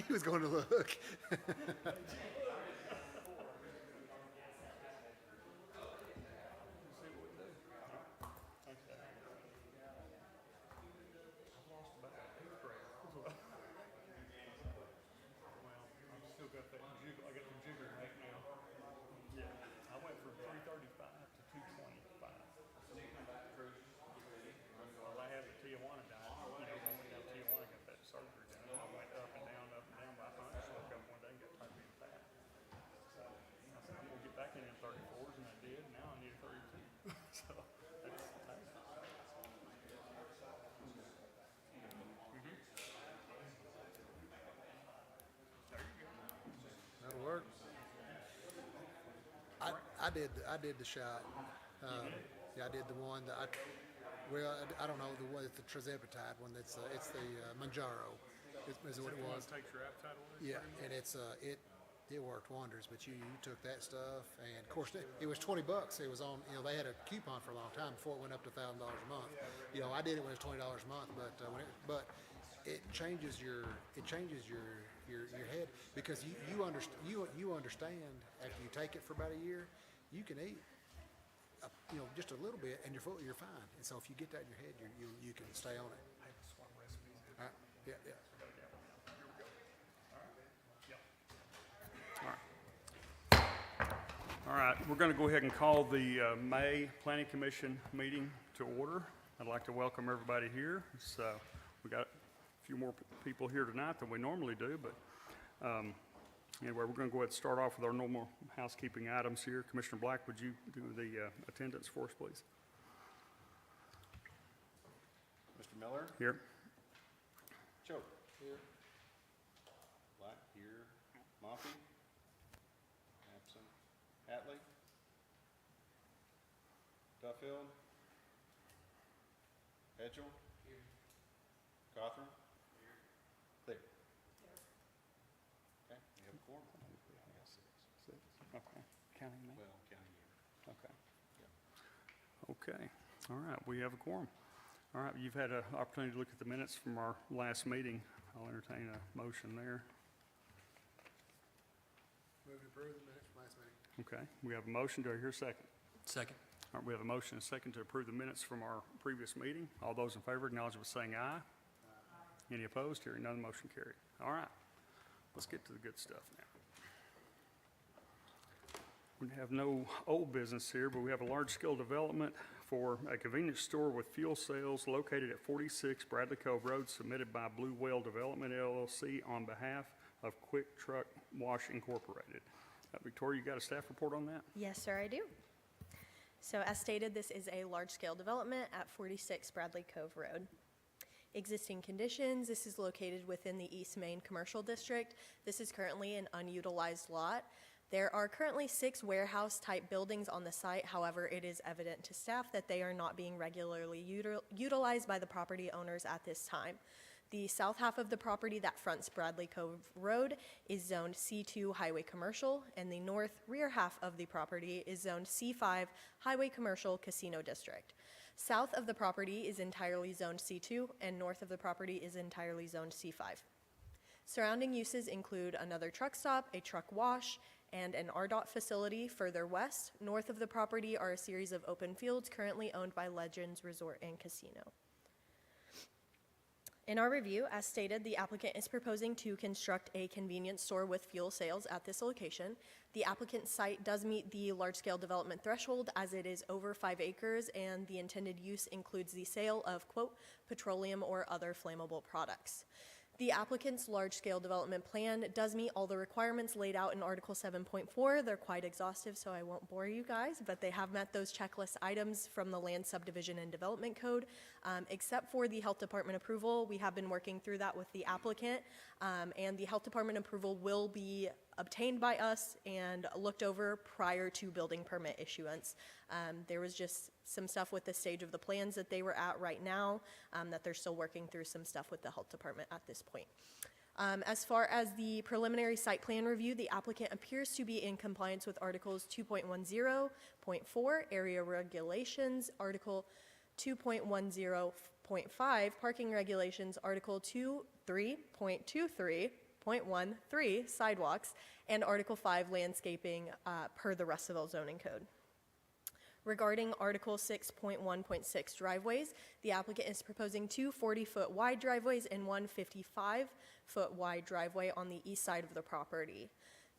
He was going to look. That'll work. I did the shot. Yeah, I did the one that I don't know the one, it's the trizepatide one. It's the Manjaro, is what it was. Takes your appetite away? Yeah, and it worked wonders. But you took that stuff, and of course it was $20. It was on. They had a coupon for a long time before it went up to $1,000 a month. I did it when it was $20 a month, but it changes your head, because you understand after you take it for about a year, you can eat just a little bit and you're fine. And so if you get that in your head, you can stay on it. I have to swap recipes. All right. Yeah. All right, we're going to go ahead and call the May Planning Commission meeting to order. I'd like to welcome everybody here. We got a few more people here tonight than we normally do, but anyway, we're going to go ahead and start off with our normal housekeeping items here. Commissioner Black, would you do the attendance for us, please? Mr. Miller? Here. Choate? Here. Black? Here. Moffey? Absent. Hatley? Duffield? Edgel? Here. Cawthorn? Here. There. Okay, we have a quorum. Six. Okay. Counting me? Well, counting you. Okay. Yeah. Okay. All right, we have a quorum. All right, you've had an opportunity to look at the minutes from our last meeting. I'll entertain a motion there. Move to approve the minutes from last meeting. Okay, we have a motion. Do I hear a second? Second. All right, we have a motion and a second to approve the minutes from our previous meeting. All those in favor acknowledge by saying aye. Any opposed? Hearing none, motion carried. All right, let's get to the good stuff now. We have no old business here, but we have a large-scale development for a convenience store with fuel sales located at 46 Bradley Cove Road, submitted by Blue Whale Development LLC on behalf of Quick Truck Wash Incorporated. Victoria, you got a staff report on that? Yes, sir, I do. So as stated, this is a large-scale development at 46 Bradley Cove Road. Existing conditions: this is located within the East Main Commercial District. This is currently an unutilized lot. There are currently 6 warehouse-type buildings on the site. However, it is evident to staff that they are not being regularly utilized by the property owners at this time. The south half of the property that fronts Bradley Cove Road is zoned C2 Highway Commercial, and the north rear half of the property is zoned C5 Highway Commercial Casino District. South of the property is entirely zoned C2, and north of the property is entirely zoned C5. Surrounding uses include another truck stop, a truck wash, and an RDOT facility further west. North of the property are a series of open fields currently owned by Legends Resort and Casino. In our review, as stated, the applicant is proposing to construct a convenience store with fuel sales at this location. The applicant's site does meet the large-scale development threshold, as it is over 5 acres, and the intended use includes the sale of, quote, petroleum or other flammable products. The applicant's large-scale development plan does meet all the requirements laid out in Article 7.4. They're quite exhaustive, so I won't bore you guys, but they have met those checklist items from the Land Subdivision and Development Code. Except for the Health Department approval, we have been working through that with the applicant, and the Health Department approval will be obtained by us and looked over prior to building permit issuance. There was just some stuff with the stage of the plans that they were at right now, that they're still working through some stuff with the Health Department at this point. As far as the preliminary site plan review, the applicant appears to be in compliance with Articles 2.10.4, area regulations, Article 2.10.5, parking regulations, Article 3.23, 6.13 sidewalks, and Article 5 landscaping per the Russellville zoning code. Regarding Article 6.1.6 driveways, the applicant is proposing two 40-foot wide driveways and one 55-foot wide driveway on the east side of the property.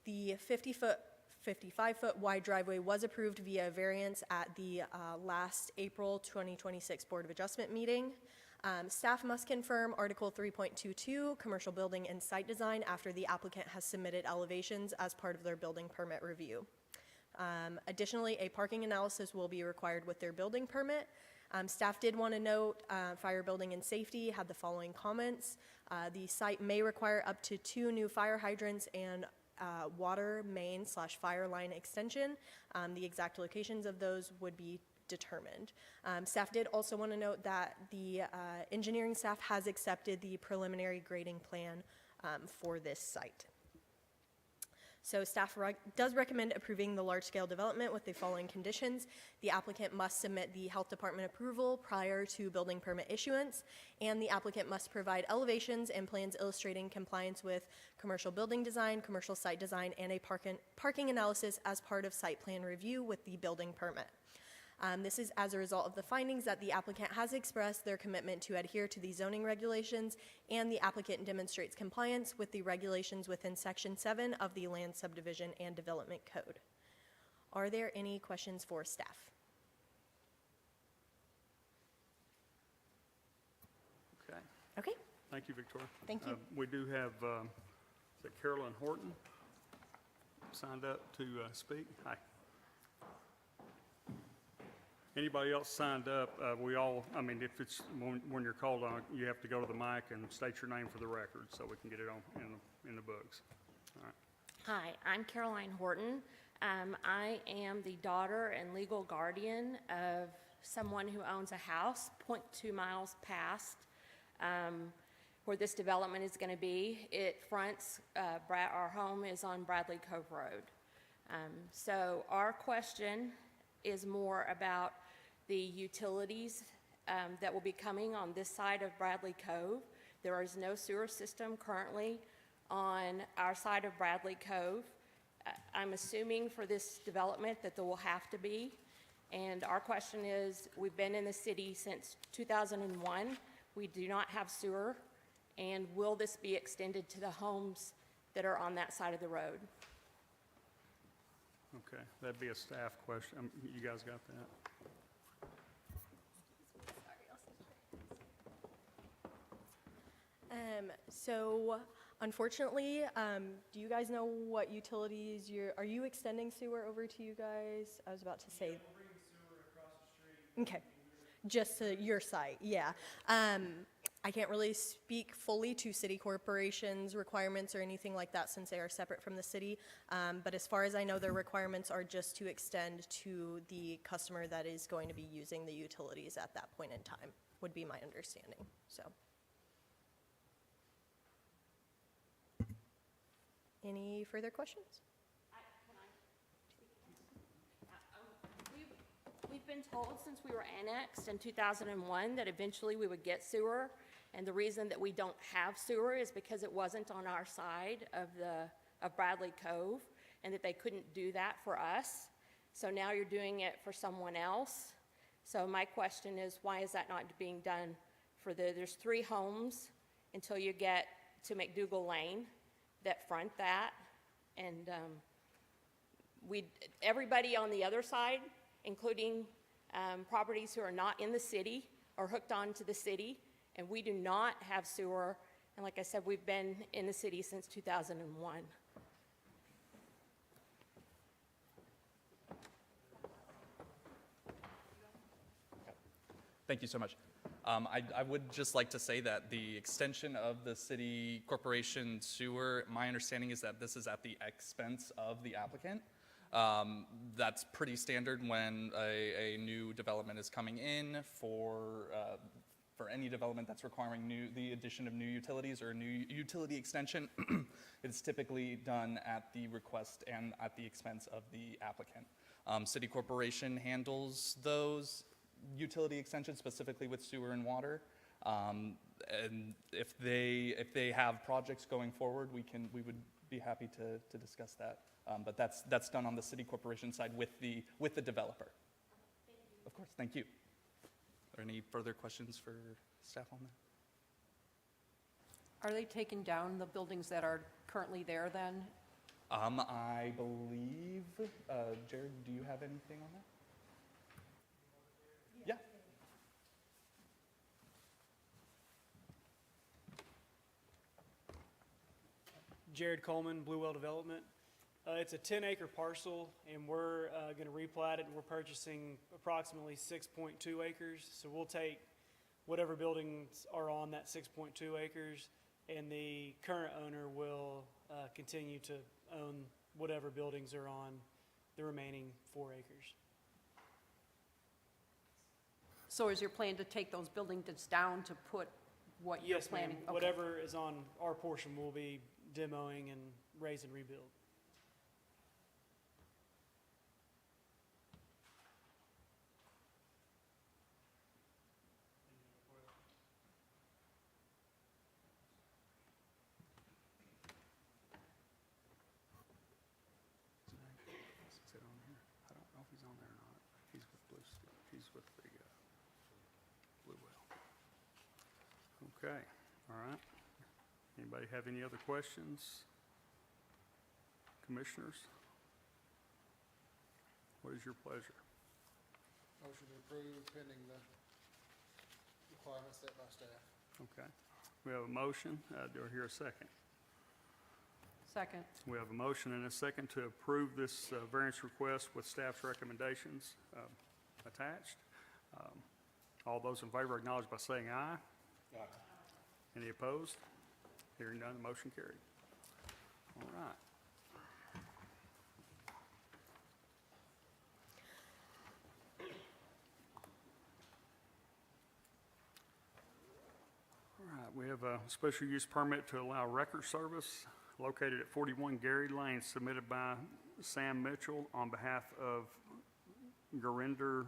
The 55-foot wide driveway was approved via variance at the last April 2026 Board of Adjustment meeting. Staff must confirm Article 3.22, commercial building and site design, after the applicant has submitted elevations as part of their building permit review. Additionally, a parking analysis will be required with their building permit. Staff did want to note fire building and safety had the following comments. The site may require up to 2 new fire hydrants and water main / fire line extension. The exact locations of those would be determined. Staff did also want to note that the engineering staff has accepted the preliminary grading plan for this site. So staff does recommend approving the large-scale development with the following conditions. The applicant must submit the health department approval prior to building permit issuance, and the applicant must provide elevations and plans illustrating compliance with commercial building design, commercial site design, and a parking analysis as part of site plan review with the building permit. This is as a result of the findings that the applicant has expressed their commitment to adhere to the zoning regulations, and the applicant demonstrates compliance with the regulations within Section 7 of the Land Subdivision and Development Code. Are there any questions for staff? Okay. Okay, Thank you, Victoria. Thank you. We do have, is it Carolyn Horton signed up to speak? Hi. Anybody else signed up? If it's, when you're called on, you have to go to the mic and state your name for the record so we can get it on in the books. All right. Hi, I'm Caroline Horton. I am the daughter and legal guardian of someone who owns a house 0.2 miles past where this development is going to be. It fronts, our home is on Bradley Cove Road. So our question is more about the utilities that will be coming on this side of Bradley Cove. There is no sewer system currently on our side of Bradley Cove. I'm assuming for this development that there will have to be. And our question is, we've been in the city since 2001. We do not have sewer. And will this be extended to the homes that are on that side of the road? Okay, that'd be a staff question. You guys got that? So unfortunately, do you guys know what utilities are you extending sewer over to you guys? I was about to say. We're bringing sewer across the street. Okay, just to your site, yeah. I can't really speak fully to city corporations' requirements or anything like that since they are separate from the city. But as far as I know, their requirements are just to extend to the customer that is going to be using the utilities at that point in time, would be my understanding, so. Any further questions? We've been told since we were annexed in 2001 that eventually we would get sewer, and the reason that we don't have sewer is because it wasn't on our side of Bradley Cove, and that they couldn't do that for us. So now you're doing it for someone else. So my question is, why is that not being done for there's 3 homes until you get to McDougal Lane that front that, and everybody on the other side, including properties who are not in the city, are hooked on to the city, and we do not have sewer. And like I said, we've been in the city since 2001. Thank you so much. I would just like to say that the extension of the city corporation sewer, my understanding is that this is at the expense of the applicant. That's pretty standard when a new development is coming in for any development that's requiring the addition of new utilities or a new utility extension. It's typically done at the request and at the expense of the applicant. City corporation handles those utility extensions, specifically with sewer and water. And if they have projects going forward, we would be happy to discuss that. But that's done on the city corporation side with the developer. Of course, thank you. Are there any further questions for staff on that? Are they taking down the buildings that are currently there then? I believe, Jared, do you have anything on that? Yeah. Jared Coleman, Blue Well Development. It's a 10-acre parcel, and we're going to replat it, and we're purchasing approximately 6.2 acres. So we'll take whatever buildings are on that 6.2 acres, and the current owner will continue to own whatever buildings are on the remaining 4 acres. So is your plan to take those buildings down to put what you're Yes, ma'am. planning? Okay. Whatever is on our portion, we'll be demoing and raise and rebuild. Is it on here? I don't know if he's on there or not. He's with he's with the Blue Well. Okay, all right. Anybody have any other questions? Commissioners? What is your pleasure? Motion to approve pending the requirements set by staff. Okay. We have a motion. Do I hear a second? Second. We have a motion and a second to approve this variance request with staff's recommendations attached. All those in favor acknowledge by saying aye. Aye. Any opposed? Hearing none, the motion carried. All right. All right, we have a special use permit to allow record service located at 41 Gary Lane, submitted by Sam Mitchell on behalf of Gurinder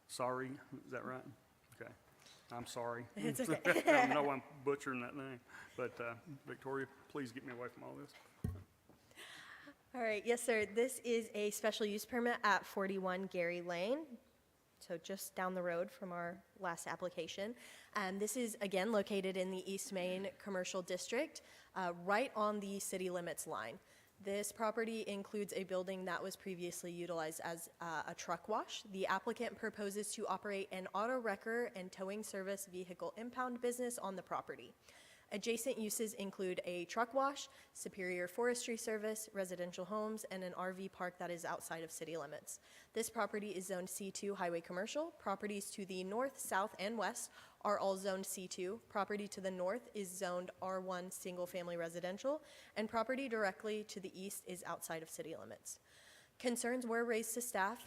Sorry, is that right? Okay, I'm sorry. It's okay. I know I'm butchering that name, but Victoria, please get me away from all this. All right, yes, sir. This is a special use permit at 41 Gary Lane, so just down the road from our last application. This is, again, located in the East Main Commercial District, right on the city limits line. This property includes a building that was previously utilized as a truck wash. The applicant proposes to operate an auto wrecker and towing service vehicle impound business on the property. Adjacent uses include a truck wash, Superior Forestry Service, residential homes, and an RV park that is outside of city limits. This property is zoned C2 Highway Commercial. Properties to the north, south, and west are all zoned C2. Property to the north is zoned R1 Single Family Residential, and property directly to the east is outside of city limits. Concerns were raised to staff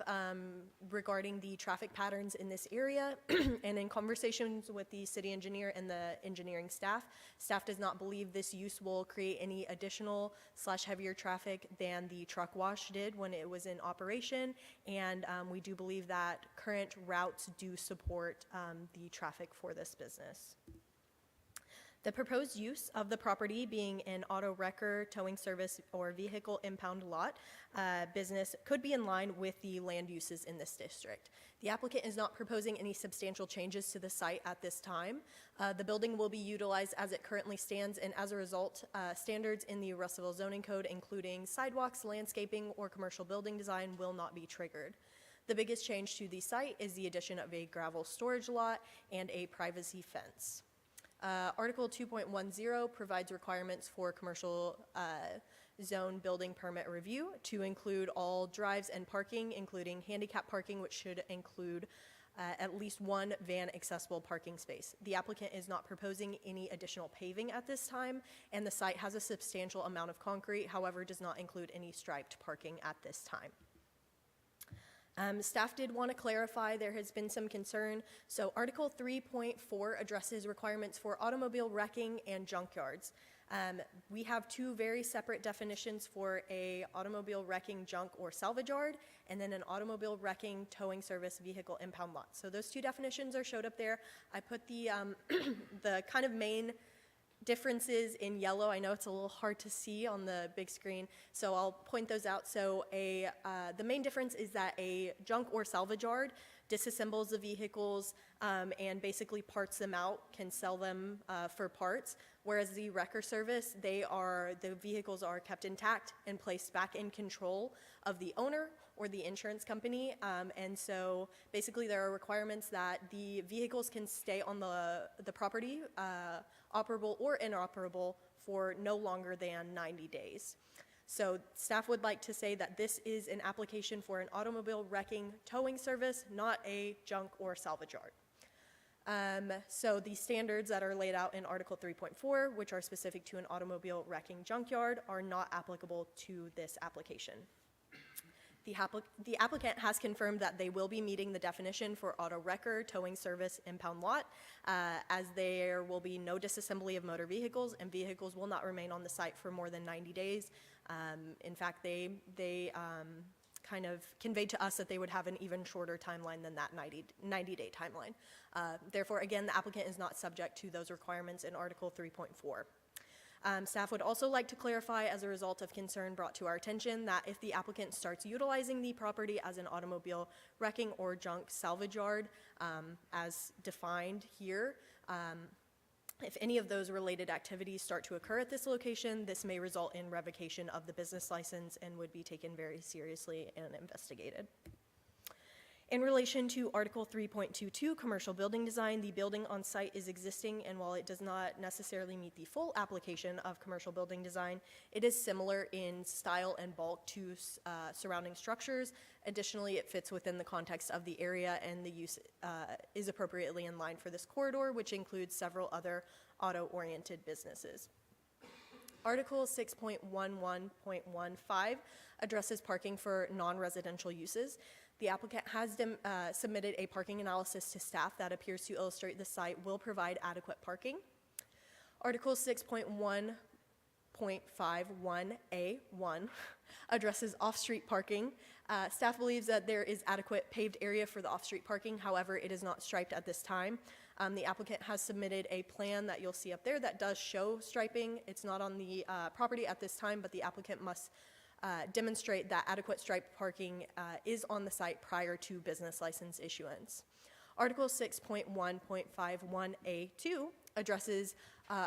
regarding the traffic patterns in this area, and in conversations with the city engineer and the engineering staff, staff does not believe this use will create any additional / heavier traffic than the truck wash did when it was in operation, and we do believe that current routes do support the traffic for this business. The proposed use of the property being an auto wrecker, towing service, or vehicle impound lot business could be in line with the land uses in this district. The applicant is not proposing any substantial changes to the site at this time. The building will be utilized as it currently stands, and as a result, standards in the Russellville zoning code, including sidewalks, landscaping, or commercial building design, will not be triggered. The biggest change to the site is the addition of a gravel storage lot and a privacy fence. Article 2.10 provides requirements for commercial zone building permit review to include all drives and parking, including handicap parking, which should include at least one van accessible parking space. The applicant is not proposing any additional paving at this time, and the site has a substantial amount of concrete, however, does not include any striped parking at this time. Staff did want to clarify, there has been some concern. So Article 3.4 addresses requirements for automobile wrecking and junkyards. We have two very separate definitions for a automobile wrecking, junk, or salvage yard, and then an automobile wrecking, towing service, vehicle impound lot. So those two definitions are showed up there. I put the, the kind of main differences in yellow. I know it's a little hard to see on the big screen, so I'll point those out. So the main difference is that a junk or salvage yard disassembles the vehicles and basically parts them out, can sell them for parts, whereas the wrecker service, the vehicles are kept intact and placed back in control of the owner or the insurance company. And so basically there are requirements that the vehicles can stay on the property, operable or inoperable, for no longer than 90 days. So staff would like to say that this is an application for an automobile wrecking towing service, not a junk or salvage yard. So the standards that are laid out in Article 3.4, which are specific to an automobile wrecking junkyard, are not applicable to this application. The applicant has confirmed that they will be meeting the definition for auto wrecker, towing service, impound lot, as there will be no disassembly of motor vehicles, and vehicles will not remain on the site for more than 90 days. In fact, they kind of conveyed to us that they would have an even shorter timeline than that 90-day timeline. Therefore, again, the applicant is not subject to those requirements in Article 3.4. Staff would also like to clarify, as a result of concern brought to our attention, that if the applicant starts utilizing the property as an automobile wrecking or junk salvage yard, as defined here, if any of those related activities start to occur at this location, this may result in revocation of the business license and would be taken very seriously and investigated. In relation to Article 3.22, commercial building design, the building on site is existing, and while it does not necessarily meet the full application of commercial building design, it is similar in style and bulk to surrounding structures. Additionally, it fits within the context of the area, and the use is appropriately in line for this corridor, which includes several other auto-oriented businesses. Article 6.11.15 addresses parking for non-residential uses. The applicant has submitted a parking analysis to staff that appears to illustrate the site will provide adequate parking. Article 6.1.51A1 addresses off-street parking. Staff believes that there is adequate paved area for the off-street parking. However, it is not striped at this time. The applicant has submitted a plan that you'll see up there that does show striping. It's not on the property at this time, but the applicant must demonstrate that adequate striped parking is on the site prior to business license issuance. Article 6.1.51A2 addresses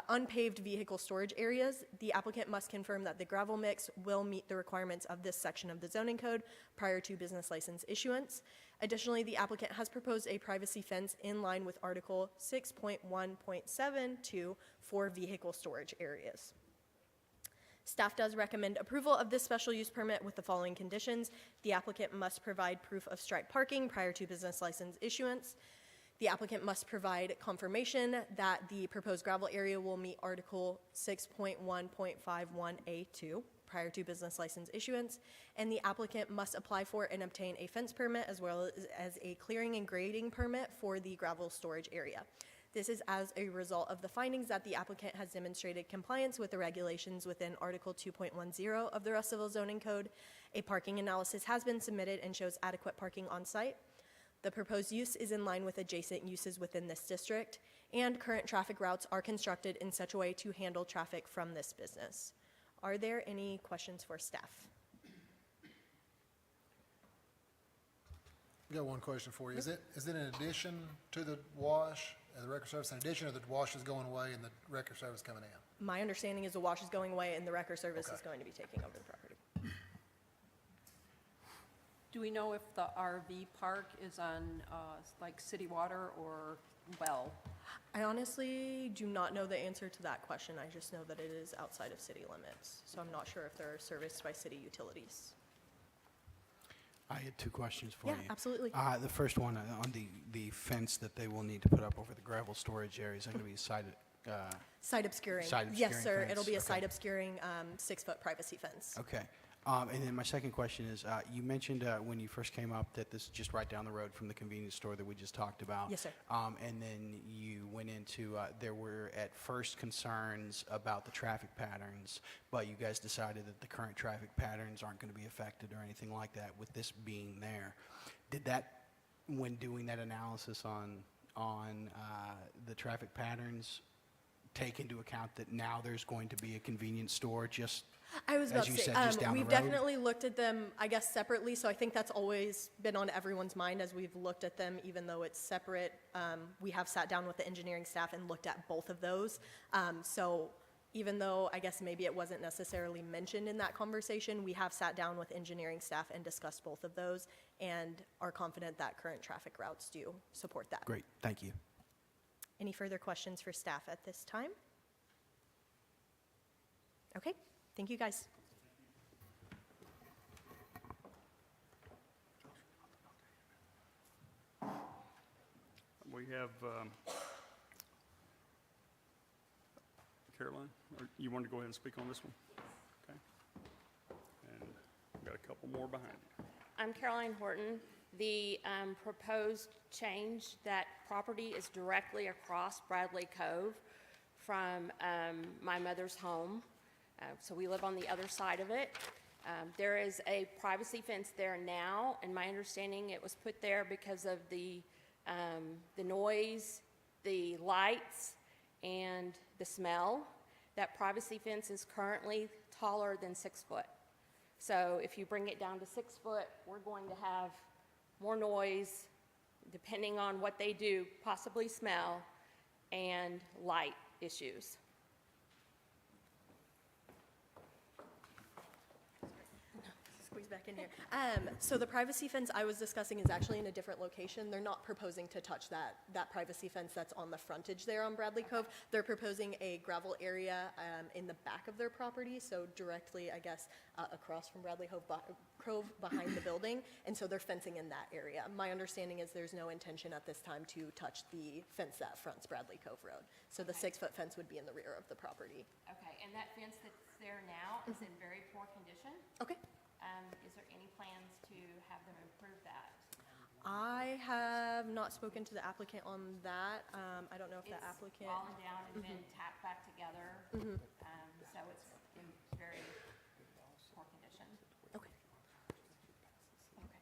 unpaved vehicle storage areas. The applicant must confirm that the gravel mix will meet the requirements of this section of the zoning code prior to business license issuance. Additionally, the applicant has proposed a privacy fence in line with Article 6.1.72 for vehicle storage areas. Staff does recommend approval of this special use permit with the following conditions. The applicant must provide proof of striped parking prior to business license issuance. The applicant must provide confirmation that the proposed gravel area will meet Article 6.1.51A2 prior to business license issuance. And the applicant must apply for and obtain a fence permit as well as a clearing and grading permit for the gravel storage area. This is as a result of the findings that the applicant has demonstrated compliance with the regulations within Article 2.10 of the Russellville zoning code. A parking analysis has been submitted and shows adequate parking on site. The proposed use is in line with adjacent uses within this district, and current traffic routes are constructed in such a way to handle traffic from this business. Are there any questions for staff? I've got one question for you. Is it in addition to the wash, the record service, in addition to the wash is going away and the record service coming in? My understanding is the wash is going away and the wrecker service Okay. is going to be taking over the property. Do we know if the RV park is on, like, city water or well? I honestly do not know the answer to that question. I just know that it is outside of city limits. So I'm not sure if they're serviced by city utilities. I had two questions for Yeah, you. absolutely. The first one, on the fence that they will need to put up over the gravel storage area, is that going to be side Site obscuring. Site Yes, obscuring sir. fence, It'll be a okay. site obscuring 6-foot privacy fence. Okay. And then my second question is, you mentioned when you first came up that this is just right down the road from the convenience store that we just talked about. Yes, sir. And then you went into, there were at first concerns about the traffic patterns, but you guys decided that the current traffic patterns aren't going to be affected or anything like that with this being there. Did that, when doing that analysis on the traffic patterns, take into account that now there's going to be a convenience store just, I was about as to you say, said, just down the we've road? definitely looked at them, I guess, separately, so I think that's always been on everyone's mind as we've looked at them, even though it's separate. We have sat down with the engineering staff and looked at both of those. So even though I guess maybe it wasn't necessarily mentioned in that conversation, we have sat down with engineering staff and discussed both of those and are confident that current traffic routes do support that. Great, thank you. Any further questions for staff at this time? Okay, thank you, guys. We have Caroline, or you want to go ahead and speak on this one? Okay. And we've got a couple more behind you. I'm Caroline Horton. The proposed change, that property is directly across Bradley Cove from my mother's home. So we live on the other side of it. There is a privacy fence there now, and my understanding it was put there because of the noise, the lights, and the smell. That privacy fence is currently taller than 6 foot. So if you bring it down to 6 foot, we're going to have more noise, depending on what they do, possibly smell, and light issues. Squeeze back in here. So the privacy fence I was discussing is actually in a different location. They're not proposing to touch that privacy fence that's on the frontage there on Bradley Cove. They're proposing a gravel area in the back of their property, so directly, I guess, across from Bradley Cove behind the building, and so they're fencing in that area. My understanding is there's no intention at this time to touch the fence that fronts Bradley Cove Road. So the 6-foot fence would be in the rear of the property. Okay, and that fence that's there now is in very poor condition. Okay. Is there any plans to have them improve that? I have not spoken to the applicant on that. I don't know if the applicant. It's fallen down and been tacked back together, so it's in very poor condition. Okay. Okay.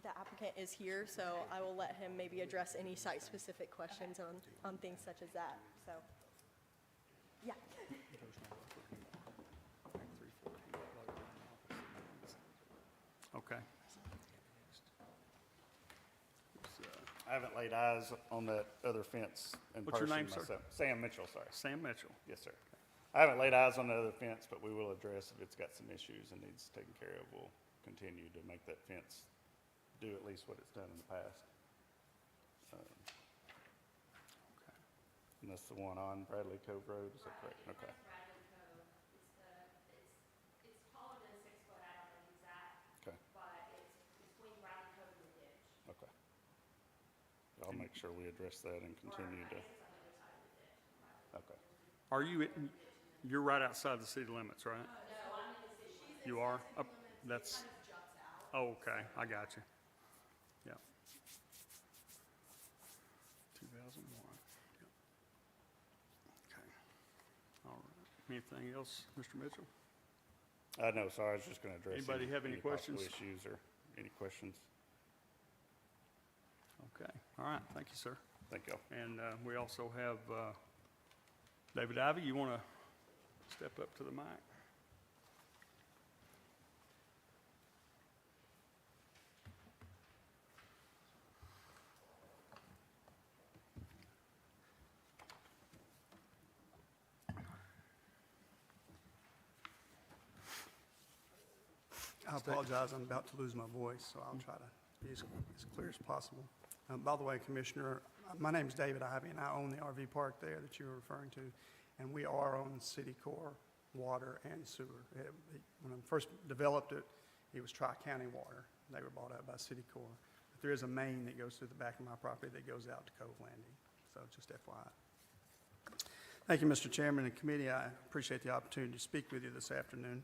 The applicant is here, so I will let him maybe address any site-specific questions on things such as that, so. Yeah. Okay. I haven't laid eyes on that other fence in What's your person name, sir? myself. Sam Mitchell, sorry. Sam Mitchell. Yes, sir. I haven't laid eyes on the other fence, but we will address if it's got some issues and needs taken care of. We'll continue to make that fence do at least what it's done in the past. And that's the one on Bradley Cove Road, is that correct? Okay. Bradley Cove, it's taller than 6 foot, I don't know the exact, Okay. but it's between Bradley Cove and the ditch. Okay. I'll make sure we address that and continue to. Okay. Are you, you're right outside the city limits, right? No, I'm in the city. You are? That's, oh, okay, I got you. Yeah. 2001. Yep. Okay. All right. Anything else, Mr. Mitchell? No, sorry, I was just going to address. Anybody have any possible questions? Issues or any questions? Okay. All right. Thank you, sir. Thank you. And we also have David Ivy. You want to step up to the mic? I apologize, I'm about to lose my voice, so I'll try to be as clear as possible. By the way, Commissioner, my name's David Ivy, and I own the RV park there that you were referring to, and we are on city core water and sewer. When I first developed it, it was Tri-County water. They were bought out by city core. But there is a main that goes through the back of my property that goes out to Cove Landing, so just FYI. Thank you, Mr. Chairman and committee. I appreciate the opportunity to speak with you this afternoon.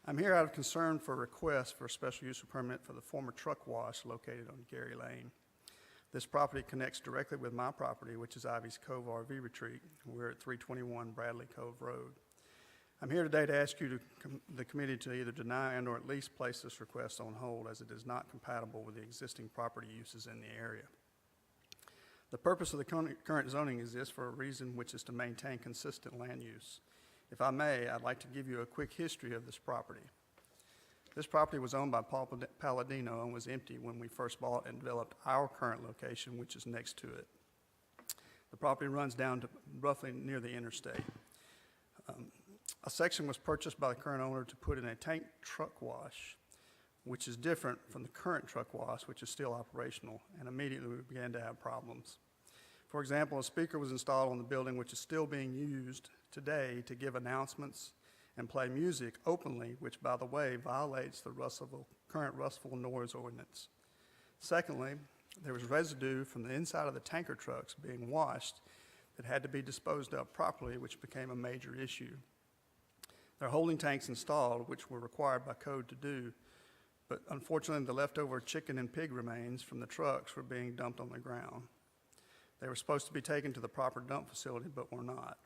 I'm here out of concern for a request for a special use permit for the former truck wash located on Gary Lane. This property connects directly with my property, which is Ivy's Cove RV Retreat. We're at 321 Bradley Cove Road. I'm here today to ask the committee to either deny and or at least place this request on hold, as it is not compatible with the existing property uses in the area. The purpose of the current zoning exists for a reason, which is to maintain consistent land use. If I may, I'd like to give you a quick history of this property. This property was owned by Paul Palladino and was empty when we first bought and developed our current location, which is next to it. The property runs down to roughly near the interstate. A section was purchased by the current owner to put in a tank truck wash, which is different from the current truck wash, which is still operational, and immediately we began to have problems. For example, a speaker was installed on the building, which is still being used today to give announcements and play music openly, which, by the way, violates the current Russellville noise ordinance. Secondly, there was residue from the inside of the tanker trucks being washed that had to be disposed of properly, which became a major issue. There are holding tanks installed, which were required by code to do, but unfortunately the leftover chicken and pig remains from the trucks were being dumped on the ground. They were supposed to be taken to the proper dump facility, but were not.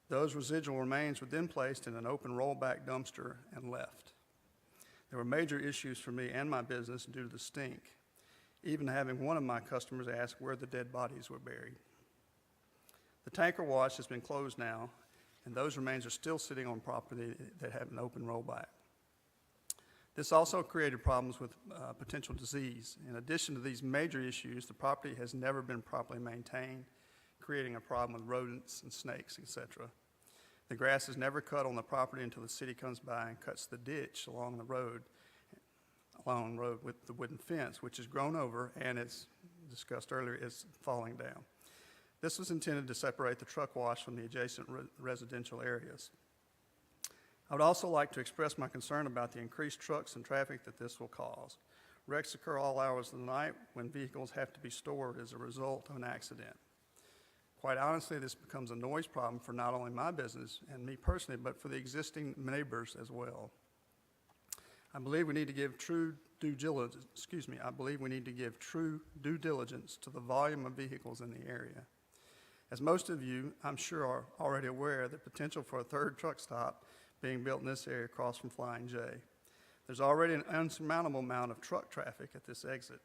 Those residual remains were then placed in an open rollback dumpster and left. There were major issues for me and my business due to the stink, even having one of my customers ask where the dead bodies were buried. The tanker wash has been closed now, and those remains are still sitting on property that have an open rollback. This also created problems with potential disease. In addition to these major issues, the property has never been properly maintained, creating a problem with rodents and snakes, etc. The grass is never cut on the property until the city comes by and cuts the ditch along the road with the wooden fence, which is grown over and, as discussed earlier, is falling down. This was intended to separate the truck wash from the adjacent residential areas. I would also like to express my concern about the increased trucks and traffic that this will cause. Wrecks occur all hours of the night when vehicles have to be stored as a result of an accident. Quite honestly, this becomes a noise problem for not only my business and me personally, but for the existing neighbors as well. I believe we need to give true due diligence to the volume of vehicles in the area. As most of you, I'm sure, are already aware, the potential for a third truck stop being built in this area across from Flying J. There's already an unsurmountable amount of truck traffic at this exit.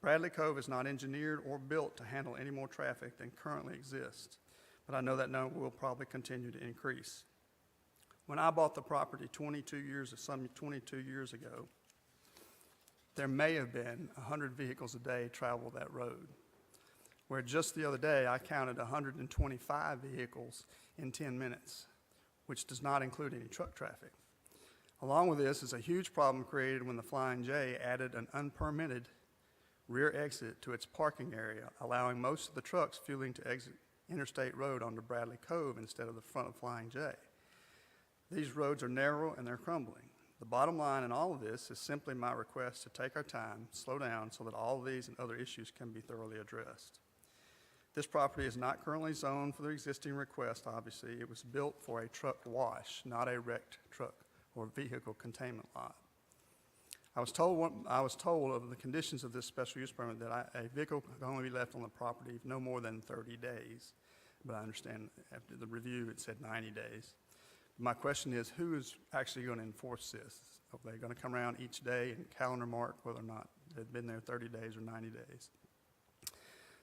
Bradley Cove is not engineered or built to handle any more traffic than currently exists, but I know that number will probably continue to increase. When I bought the property 22 years ago, there may have been 100 vehicles a day travel that road, where just the other day I counted 125 vehicles in 10 minutes, which does not include any truck traffic. Along with this is a huge problem created when the Flying J added an unpermitted rear exit to its parking area, allowing most of the trucks fueling to exit Interstate Road onto Bradley Cove instead of the front of Flying J. These roads are narrow and they're crumbling. The bottom line in all of this is simply my request to take our time, slow down, so that all of these and other issues can be thoroughly addressed. This property is not currently zoned for the existing request, obviously. It was built for a truck wash, not a wrecked truck or vehicle containment lot. I was told of the conditions of this special use permit that a vehicle could only be left on the property no more than 30 days. But I understand after the review it said 90 days. My question is, who is actually going to enforce this? Are they going to come around each day and calendar mark whether or not they've been there 30 days or 90 days?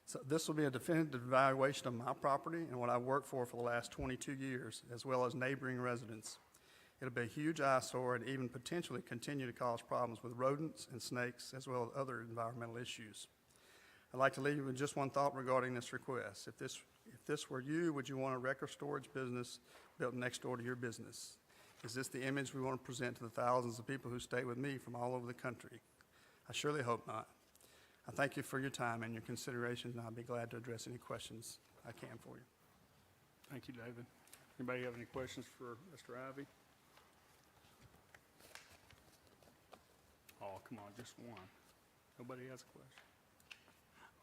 So this will be a definitive evaluation of my property and what I've worked for the last 22 years, as well as neighboring residents. It'll be a huge eyesore and even potentially continue to cause problems with rodents and snakes, as well as other environmental issues. I'd like to leave you with just one thought regarding this request. If this were you, would you want a record storage business built next door to your business? Is this the image we want to present to the thousands of people who stay with me from all over the country? I surely hope not. I thank you for your time and your consideration, and I'll be glad to address any questions I can for you. Thank you, David. Anybody have any questions for Mr. Ivy? Oh, come on, just one. Nobody has a question?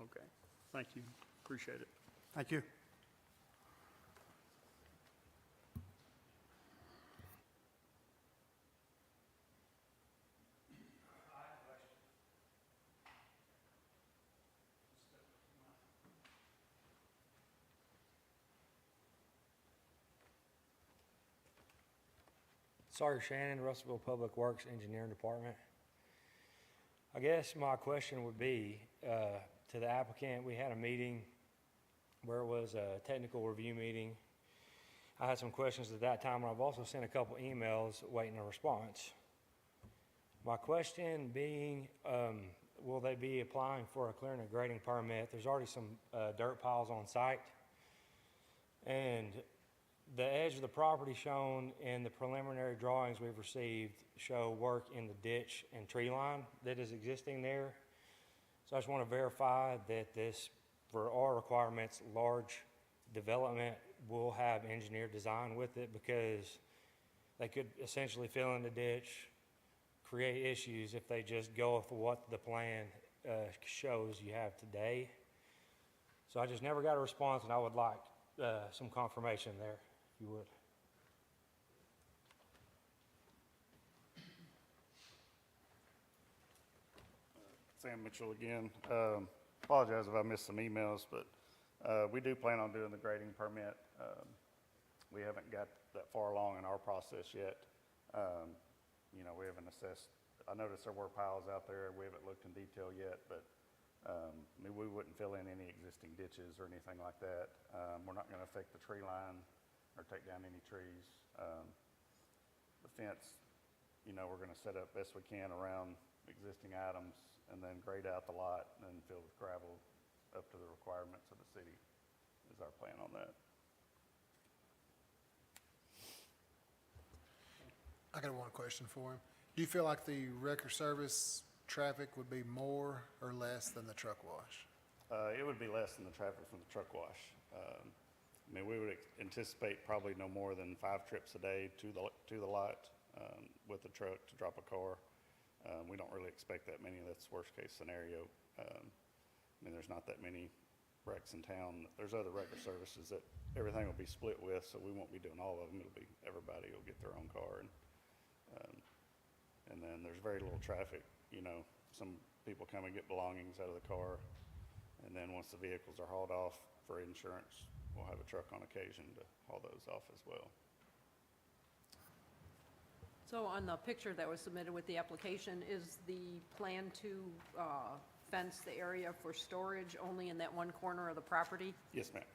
Okay, thank you. Appreciate it. Thank you. Sawyer Shannon, Russellville Public Works Engineering Department. I guess my question would be to the applicant. We had a meeting where it was a technical review meeting. I had some questions at that time, and I've also sent a couple emails waiting a response. My question being, will they be applying for a clearing and grading permit? There's already some dirt piles on site, and the edge of the property shown in the preliminary drawings we've received show work in the ditch and tree line that is existing there. So I just want to verify that this, for our requirements, large development will have engineered design with it, because they could essentially fill in the ditch, create issues if they just go off of what the plan shows you have today. So I just never got a response, and I would like some confirmation there, if you would. Sam Mitchell again. Apologize if I missed some emails, but we do plan on doing the grading permit. We haven't got that far along in our process yet. You know, we haven't assessed. I noticed there were piles out there. We haven't looked in detail yet, but I mean, we wouldn't fill in any existing ditches or anything like that. We're not going to affect the tree line or take down any trees. The fence, you know, we're going to set up best we can around existing items, and then grade out the lot and then fill with gravel up to the requirements of the city is our plan on that. I got one question for him. Do you feel like the wrecker service traffic would be more or less than the truck wash? It would be less than the traffic from the truck wash. I mean, we would anticipate probably no more than 5 trips a day to the lot with the truck to drop a car. We don't really expect that many. That's worst case scenario. I mean, there's not that many wrecks in town. There's other wrecker services that everything will be split with, so we won't be doing all of them. It'll be everybody will get their own car, and then there's very little traffic. You know, some people come and get belongings out of the car, and then once the vehicles are hauled off for insurance, we'll have a truck on occasion to haul those off as well. So on the picture that was submitted with the application, is the plan to fence the area for storage only in that one corner of the property? Yes, ma'am.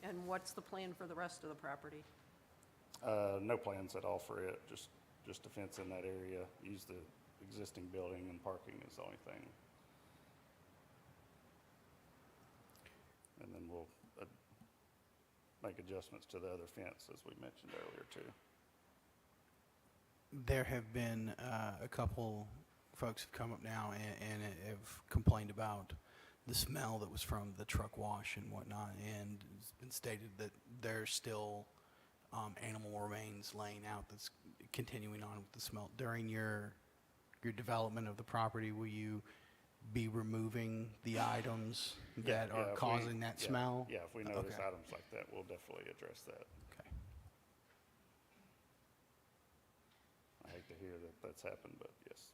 And what's the plan for the rest of the property? No plans at all for it, just a fence in that area. Use the existing building, and parking is the only thing. And then we'll make adjustments to the other fence, as we mentioned earlier, too. There have been a couple folks have come up now and have complained about the smell that was from the truck wash and whatnot, and it's been stated that there's still animal remains laying out that's continuing on with the smell. During your development of the property, will you be removing the items that are causing that smell? Yeah, if we notice items like that, we'll definitely address that. Okay. I hate to hear that that's happened, but yes.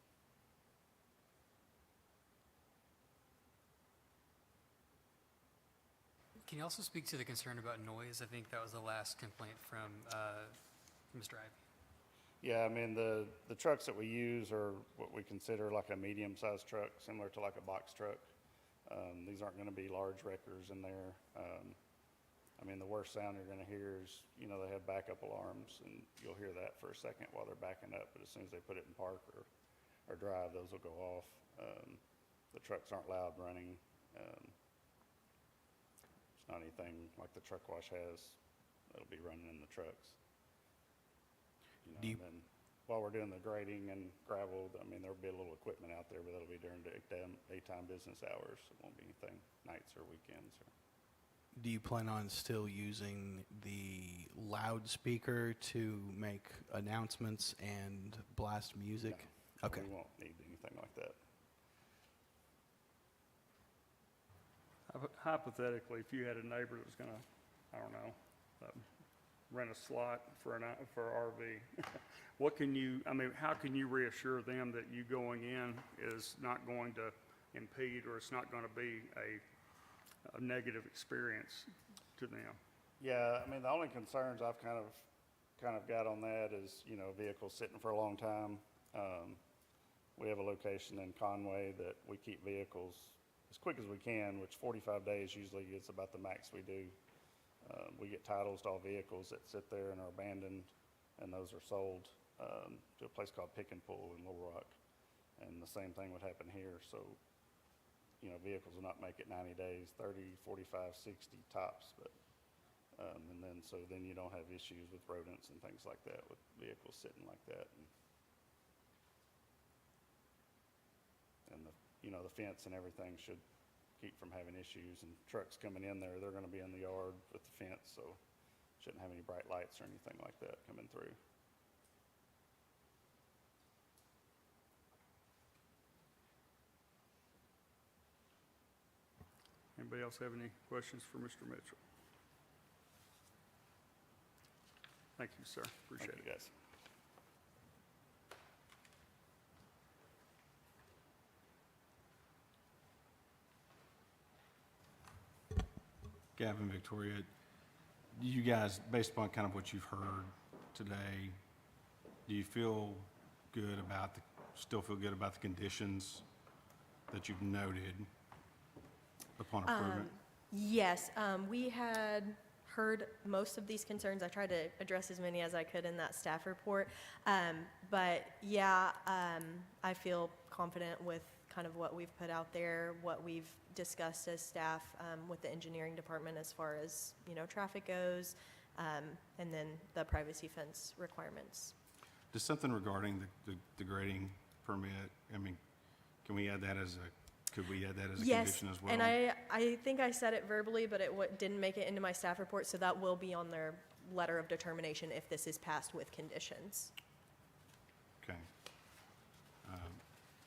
Can you also speak to the concern about noise? I think that was the last complaint from Mr. Ivy. Yeah, I mean, the trucks that we use are what we consider like a medium-sized truck, similar to like a box truck. These aren't going to be large wreckers in there. I mean, the worst sound you're going to hear is, you know, they have backup alarms, and you'll hear that for a second while they're backing up, but as soon as they put it in park or drive, those will go off. The trucks aren't loud running. It's not anything like the truck wash has that'll be running in the trucks. You know, and then while we're doing the grading and gravel, I mean, there'll be a little equipment out there, but that'll be during daytime business hours. It won't be anything nights or weekends. Do you plan on still using the loudspeaker to make announcements and blast music? No, okay. We won't need anything like that. Hypothetically, if you had a neighbor that was going to, I don't know, rent a slot for an RV, what can you, I mean, how can you reassure them that you going in is not going to impede, or it's not going to be a negative experience to them? Yeah, I mean, the only concerns I've kind of kind of got on that is, you know, vehicles sitting for a long time. We have a location in Conway that we keep vehicles as quick as we can, which 45 days usually is about the max we do. We get titles to all vehicles that sit there and are abandoned, and those are sold to a place called Pick and Pull in Little Rock. And the same thing would happen here. So, you know, vehicles will not make it 90 days, 30, 45, 60 tops. But, and then, so then you don't have issues with rodents and things like that with vehicles sitting like that. And the, you know, the fence and everything should keep from having issues. And trucks coming in there, they're going to be in the yard with the fence, so shouldn't have any bright lights or anything like that coming through. Anybody else have any questions for Mr. Mitchell? Thank you, sir. Appreciate Thank it. you, guys. Gavin, Victoria, you guys, based upon kind of what you've heard today, do you feel good about still feel good about the conditions that you've noted upon approval? Yes, we had heard most of these concerns. I tried to address as many as I could in that staff report. But yeah, I feel confident with kind of what we've put out there, what we've discussed as staff with the engineering department as far as, you know, traffic goes, and then the privacy fence requirements. Just something regarding the grading permit, I mean, can we add that as could we add that as a condition as well? And I think I said it verbally, but it didn't make it into my staff report, so that will be on their letter of determination if this is passed with conditions. Okay.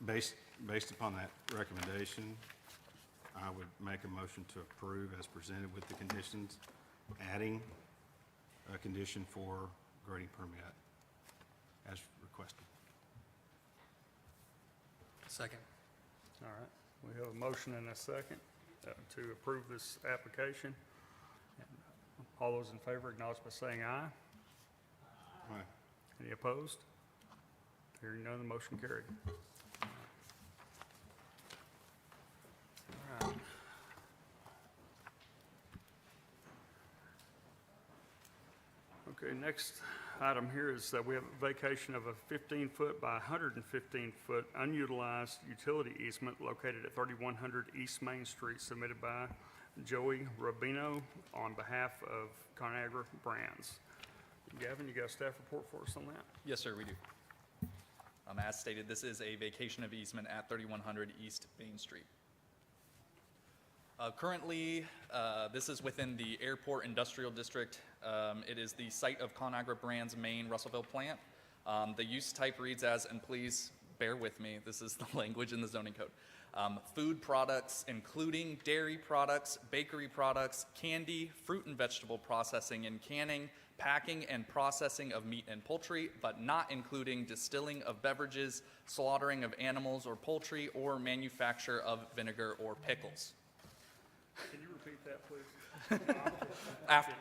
Based upon that recommendation, I would make a motion to approve as presented with the conditions, adding a condition for grading permit as requested. Second. All right. We have a motion and a second to approve this application. And all those in favor acknowledge by saying aye. Aye. Any opposed? Hearing none, the motion carried. All right. Okay, next item here is that we have a vacation of a 15-foot by 115-foot unutilized utility easement located at 3100 East Main Street, submitted by Joey Rubino on behalf of ConAgra Brands. Gavin, you got a staff report for us on that? Yes, sir, we do. As stated, this is a vacation of easement at 3100 East Main Street. Currently, this is within the Airport Industrial District. It is the site of ConAgra Brands' main Russellville plant. The use type reads as, and please bear with me, this is the language in the zoning code. Food products, including dairy products, bakery products, candy, fruit and vegetable processing and canning, packing and processing of meat and poultry, but not including distilling of beverages, slaughtering of animals or poultry, or manufacture of vinegar or pickles. Can you repeat that, please?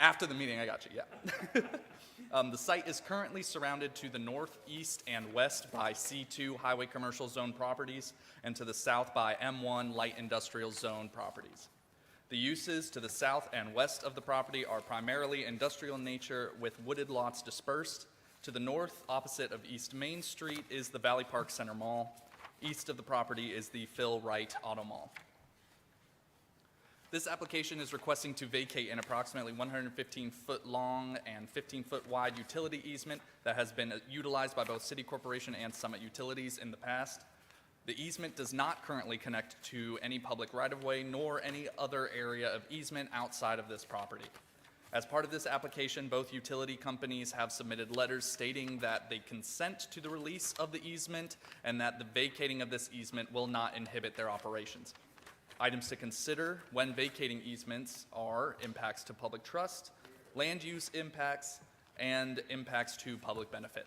After the meeting, I got you, yeah. The site is currently surrounded to the north, east, and west by C2 Highway Commercial Zone properties, and to the south by M1 Light Industrial Zone properties. The uses to the south and west of the property are primarily industrial in nature, with wooded lots dispersed. To the north, opposite of East Main Street, is the Valley Park Center Mall. East of the property is the Phil Wright Auto Mall. This application is requesting to vacate an approximately 115-foot long and 15-foot wide utility easement that has been utilized by both City Corporation and Summit Utilities in the past. The easement does not currently connect to any public right-of-way nor any other area of easement outside of this property. As part of this application, both utility companies have submitted letters stating that they consent to the release of the easement and that the vacating of this easement will not inhibit their operations. Items to consider when vacating easements are impacts to public trust, land use impacts, and impacts to public benefit.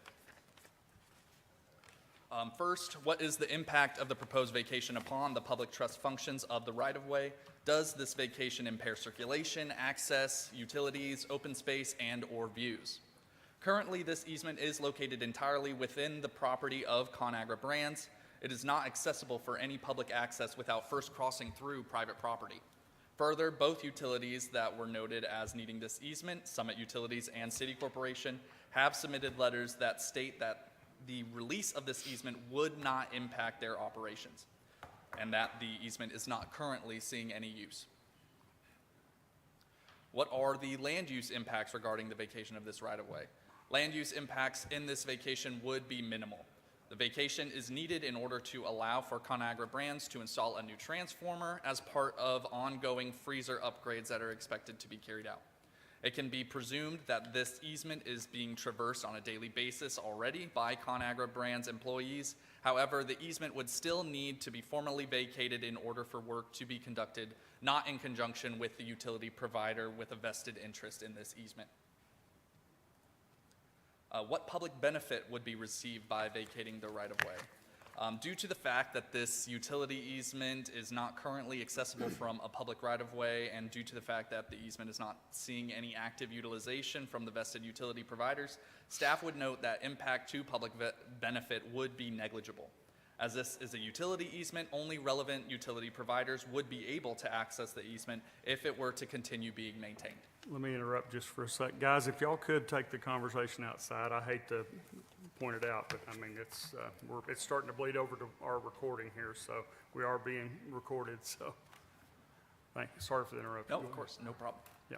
First, what is the impact of the proposed vacation upon the public trust functions of the right-of-way? Does this vacation impair circulation, access, utilities, open space, and/or views? Currently, this easement is located entirely within the property of ConAgra Brands. It is not accessible for any public access without first crossing through private property. Further, both utilities that were noted as needing this easement, Summit Utilities and City Corporation, have submitted letters that state that the release of this easement would not impact their operations, and that the easement is not currently seeing any use. What are the land use impacts regarding the vacation of this right-of-way? Land use impacts in this vacation would be minimal. The vacation is needed in order to allow for ConAgra Brands to install a new transformer as part of ongoing freezer upgrades that are expected to be carried out. It can be presumed that this easement is being traversed on a daily basis already by ConAgra Brands employees. However, the easement would still need to be formally vacated in order for work to be conducted, not in conjunction with the utility provider with a vested interest in this easement. What public benefit would be received by vacating the right-of-way? Due to the fact that this utility easement is not currently accessible from a public right-of-way, and due to the fact that the easement is not seeing any active utilization from the vested utility providers, staff would note that impact to public benefit would be negligible. As this is a utility easement, only relevant utility providers would be able to access the easement if it were to continue being maintained. Let me interrupt just for a sec. Guys, if y'all could take the conversation outside, I hate to point it out, but I mean, it's starting to bleed over to our recording here, so we are being recorded, so thank you. Sorry for the interruption. No, of course, no problem. Yeah.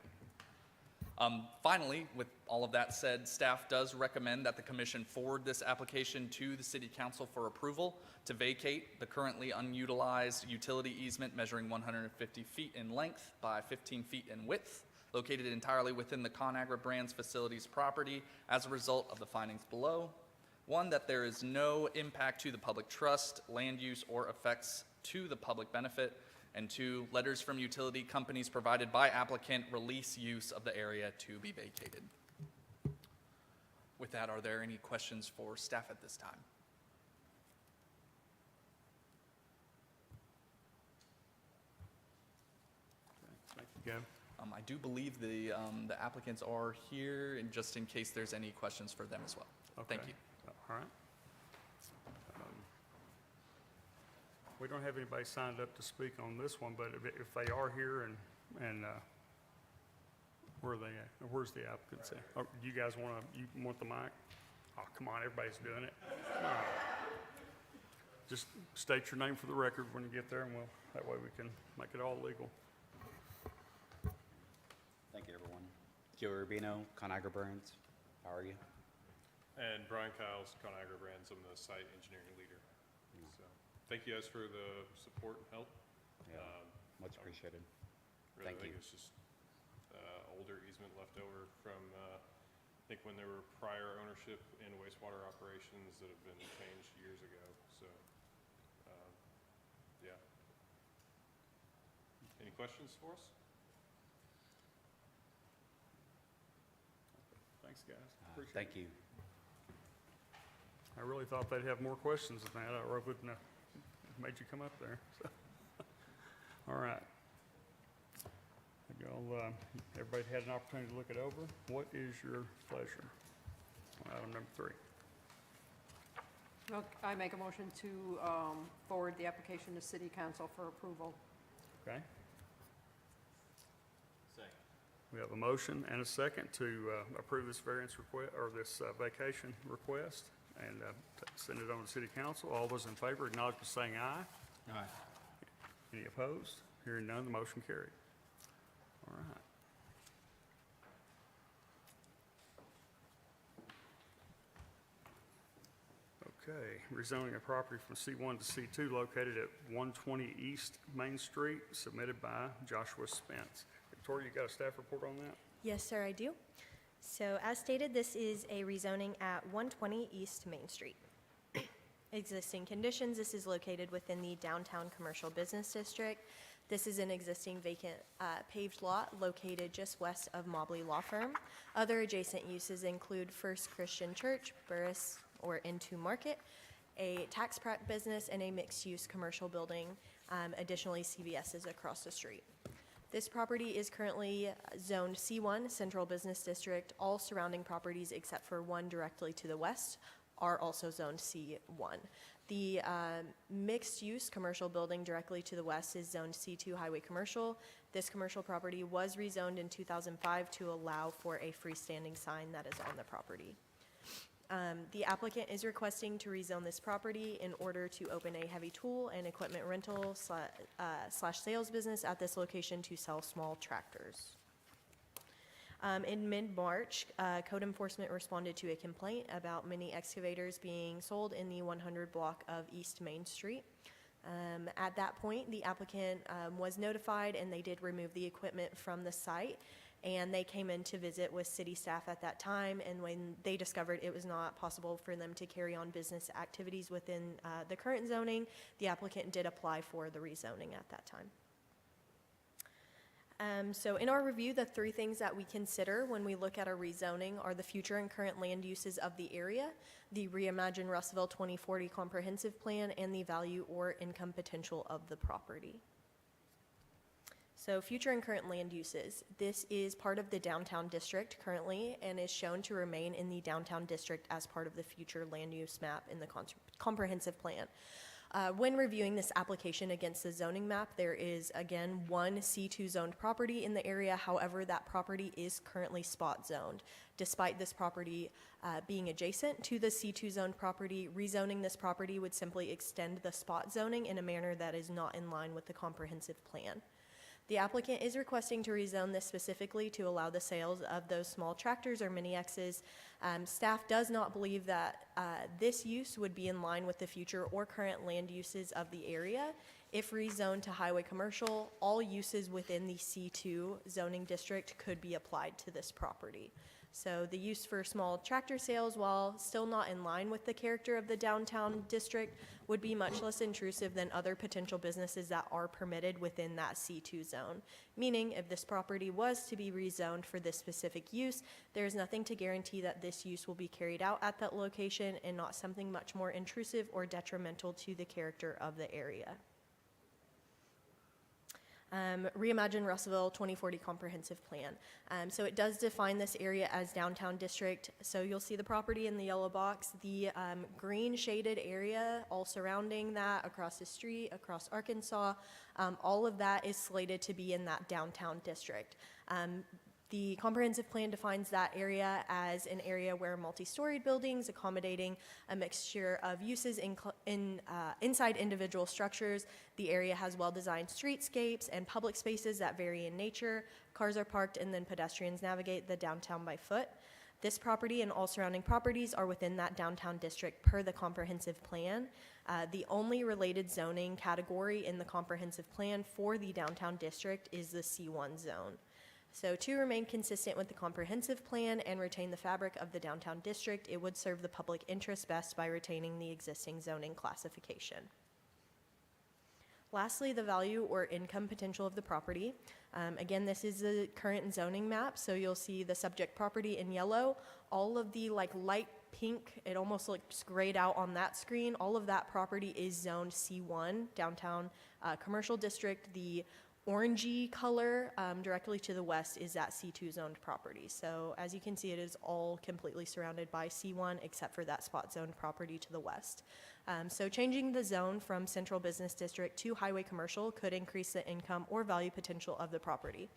Finally, with all of that said, staff does recommend that the commission forward this application to the city council for approval to vacate the currently unutilized utility easement measuring 150 feet in length by 15 feet in width, located entirely within the ConAgra Brands facilities property as a result of the findings below. One, that there is no impact to the public trust, land use, or effects to the public benefit. And two, letters from utility companies provided by applicant release use of the area to be vacated. With that, are there any questions for staff at this time? Thank you, Gavin. I do believe the applicants are here, and just in case there's any questions for them as well. Thank Okay. you. All right. We don't have anybody signed up to speak on this one, but if they are here and where are they at? Where's the applicants at? Oh, you guys you want the mic? Oh, come on, everybody's doing it. Come on. Just state your name for the record when you get there, and that way we can make it all legal. Thank you, everyone. Joe Rubino, ConAgra Brands. How are you? And Brian Kyles, ConAgra Brands. I'm the site engineering leader. So, thank you guys for the support and help. Yeah, much appreciated. Really, Thank I think you. it's just older easement left over from, I think when there were prior ownership in wastewater operations that have been changed years ago. So, yeah. Any questions for us? Thanks, guys. Appreciate Thank you. I really thought they'd have more questions than that, or I wouldn't have made you come up there. So. All right. Everybody had an opportunity to look it over. What is your pleasure? Item number 3. Well, I make a motion to forward the application to city council for approval. Okay. We have a motion and a second to approve this variance request, or this vacation request, and send it on to city council. All those in favor acknowledge by saying aye. Aye. Any opposed? Hearing none, the motion carried. All right. Okay, rezoning a property from C1 to C2 located at 120 East Main Street, submitted by Joshua Spence. Victoria, you got a staff report on that? Yes, sir, I do. So as stated, this is a rezoning at 120 East Main Street. Existing conditions, this is located within the downtown commercial business district. This is an existing vacant paved lot located just west of Mobley Law Firm. Other adjacent uses include First Christian Church, Burris or Into Market, a tax prep business, and a mixed-use commercial building. Additionally, CVS is across the street. This property is currently zoned C1, Central Business District. All surrounding properties except for one directly to the west are also zoned C1. The mixed-use commercial building directly to the west is zoned C2 Highway Commercial. This commercial property was rezoned in 2005 to allow for a freestanding sign that is on the property. The applicant is requesting to rezone this property in order to open a heavy tool and equipment rental slash sales business at this location to sell small tractors. In mid-March, code enforcement responded to a complaint about mini excavators being sold in the 100 block of East Main Street. At that point, the applicant was notified and they did remove the equipment from the site. And they came in to visit with city staff at that time, and when they discovered it was not possible for them to carry on business activities within the current zoning, the applicant did apply for the rezoning at that time. So in our review, the three things that we consider when we look at a rezoning are the future and current land uses of the area, the Reimagine Russellville 2040 comprehensive plan, and the value or income potential of the property. So future and current land uses. This is part of the downtown district currently and is shown to remain in the downtown district as part of the future land use map in the comprehensive plan. When reviewing this application against the zoning map, there is again one C2 zoned property in the area. However, that property is currently spot zoned. Despite this property being adjacent to the C2 zoned property, rezoning this property would simply extend the spot zoning in a manner that is not in line with the comprehensive plan. The applicant is requesting to rezone this specifically to allow the sales of those small tractors or mini X's. Staff does not believe that this use would be in line with the future or current land uses of the area. If rezoned to highway commercial, all uses within the C2 zoning district could be applied to this property. So the use for small tractor sales, while still not in line with the character of the downtown district, would be much less intrusive than other potential businesses that are permitted within that C2 zone. Meaning, if this property was to be rezoned for this specific use, there is nothing to guarantee that this use will be carried out at that location and not something much more intrusive or detrimental to the character of the area. Reimagine Russellville 2040 comprehensive plan. So it does define this area as downtown district. So you'll see the property in the yellow box, the green shaded area all surrounding that across the street, across Arkansas, all of that is slated to be in that downtown district. The comprehensive plan defines that area as an area where multi-storied buildings accommodating a mixture of uses inside individual structures. The area has well-designed streetscapes and public spaces that vary in nature. Cars are parked and then pedestrians navigate the downtown by foot. This property and all surrounding properties are within that downtown district per the comprehensive plan. The only related zoning category in the comprehensive plan for the downtown district is the C1 zone. So to remain consistent with the comprehensive plan and retain the fabric of the downtown district, it would serve the public interest best by retaining the existing zoning classification. Lastly, the value or income potential of the property. Again, this is the current zoning map, so you'll see the subject property in yellow. All of the light pink, it almost looks grayed out on that screen. All of that property is zoned C1, downtown commercial district. The orangey color directly to the west is that C2 zoned property. So as you can see, it is all completely surrounded by C1 except for that spot zoned property to the west. So changing the zone from central business district to highway commercial could increase the income or value potential of the property.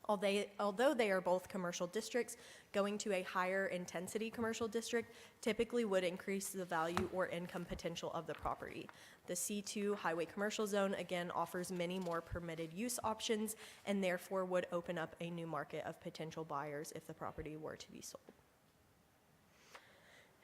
Although they are both commercial districts, going to a higher intensity commercial district typically would increase the value or income potential of the property. The C2 highway commercial zone again offers many more permitted use options and therefore would open up a new market of potential buyers if the property were to be sold.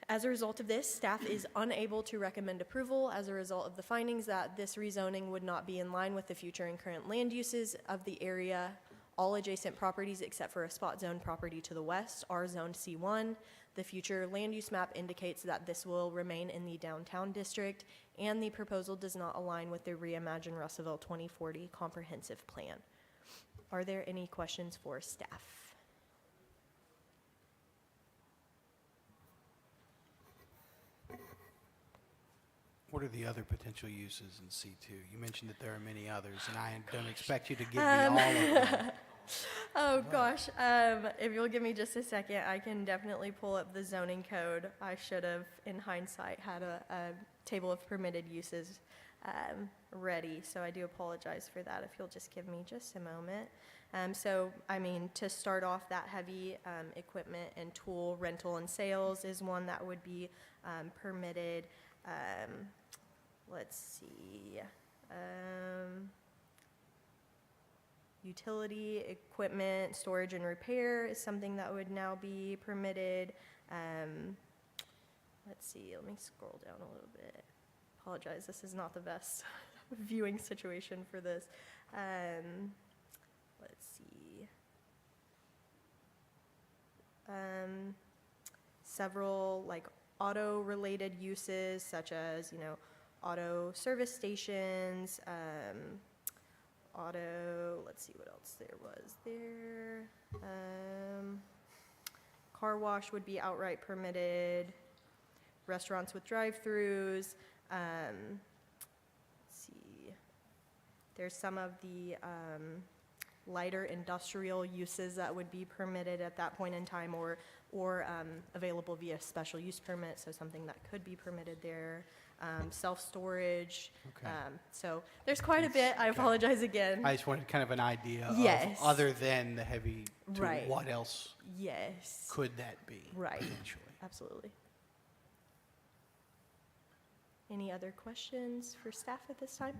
As a result of this, staff is unable to recommend approval as a result of the findings that this rezoning would not be in line with the future and current land uses of the area. All adjacent properties except for a spot zone property to the west are zoned C1. The future land use map indicates that this will remain in the downtown district, and the proposal does not align with the Reimagine Russellville 2040 comprehensive plan. Are there any questions for staff? What are the other potential uses in C2? You mentioned that there are many others, and I don't expect you to give me all of them. Oh gosh, if you'll give me just a second, I can definitely pull up the zoning code. I should have, in hindsight, had a table of permitted uses ready, so I do apologize for that if you'll just give me just a moment. So, I mean, to start off, that heavy equipment and tool rental and sales is one that would be permitted. Let's see. Utility equipment, storage and repair is something that would now be permitted. Let's see, let me scroll down a little bit. Apologize, this is not the best viewing situation for this. Let's see. Several like auto-related uses such as, auto service stations, let's see what else there was there. Car wash would be outright permitted. Restaurants with drive-throughs. Let's see. There's some of the lighter industrial uses that would be permitted at that point in time or available via special use permit, so something that could be permitted there. Self-storage. Okay. So there's quite a bit. I apologize again. I just wanted kind of an idea Yes. of, other than the heavy tool, Right. what else Yes. could that be? Right. Potentially. Absolutely. Any other questions for staff at this time?